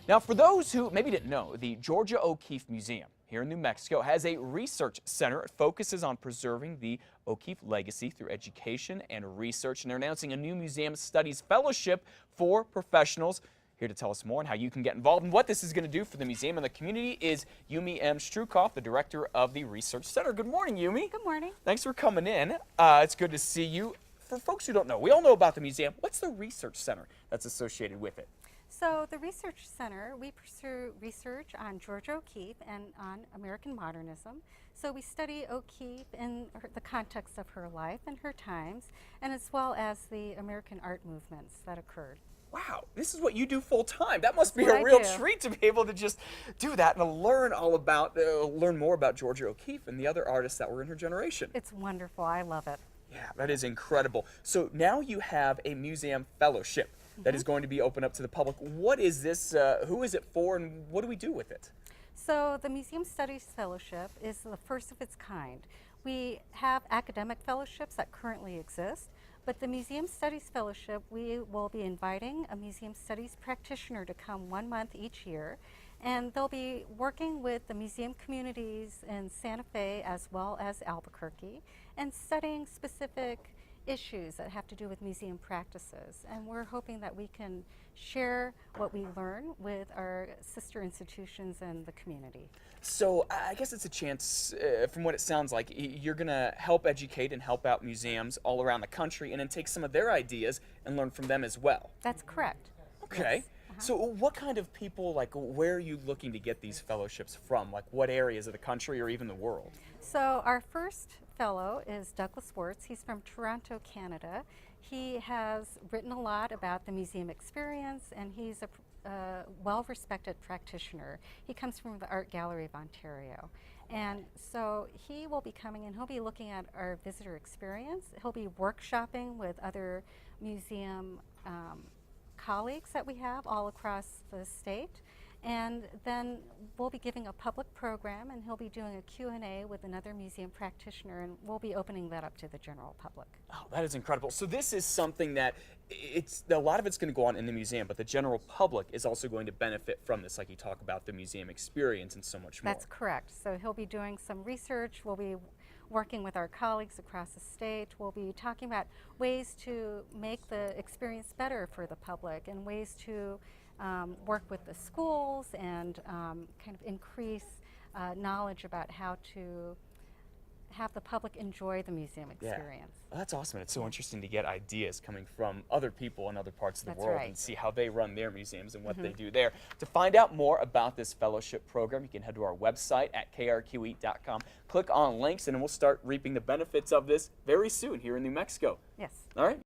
Now, for those who maybe didn't know, the Georgia O'Keeffe Museum here in New Mexico has a research center. It focuses on preserving the O'Keeffe legacy through education and research, and they're announcing a new museum studies fellowship for professionals. Here to tell us more on how you can get involved and what this is going to do for the museum and the community is Yumi M. Strukoff, the director of the Research Center. Good morning, Yumi. Good morning. Thanks for coming in. It's good to see you. For folks who don't know, we all know about the museum. What's the Research Center that's associated with it? So the Research Center, we pursue research on Georgia O'Keeffe and on American modernism. So we study O'Keeffe in the context of her life and her times, and as well as the American art movements that occurred. Wow, this is what you do full time. That must be That's a what real I do. treat to be able to just do that and learn all about, learn more about Georgia O'Keeffe and the other artists that were in her generation. It's wonderful. I love it. Yeah, that is incredible. So now you have a museum fellowship that is going to be open up to the public. What is this? Who is it for, and what do we do with it? So the Museum Studies Fellowship is the first of its kind. We have academic fellowships that currently exist, but the Museum Studies Fellowship, we will be inviting a Museum Studies practitioner to come 1 month each year, and they'll be working with the museum communities in Santa Fe as well as Albuquerque and studying specific issues that have to do with museum practices. And we're hoping that we can share what we learn with our sister institutions and the community. So I guess it's a chance, from what it sounds like, you're going to help educate and help out museums all around the country and then take some of their ideas and learn from them as well. That's correct. Okay. Yes. So what kind of people, like, where are you looking to get these fellowships from? Like, what areas of the country or even the world? So our first fellow is Douglas Wirtz. He's from Toronto, Canada. He has written a lot about the museum experience, and he's a well-respected practitioner. He comes from the Art Gallery of Ontario. And so he will be coming and he'll be looking at our visitor experience. He'll be workshopping with other museum colleagues that we have all across the state, and then we'll be giving a public program, and he'll be doing a Q&A with another museum practitioner, and we'll be opening that up to the general public. Oh, that is incredible. So this is something that a lot of it's going to go on in the museum, but the general public is also going to benefit from this, like you talk about the museum experience and so much more. That's correct. So he'll be doing some research. We'll be working with our colleagues across the state. We'll be talking about ways to make the experience better for the public and ways to work with the schools and kind of increase knowledge about how to have the public enjoy the museum experience. Well, that's awesome. It's so interesting to get ideas coming from other people in other parts of the That's world right. and see how they run their museums and what they do there. To find out more about this fellowship program, you can head to our website at krqe.com. Click on links, and we'll start reaping the benefits of this very soon here in New Mexico. Yes. All right.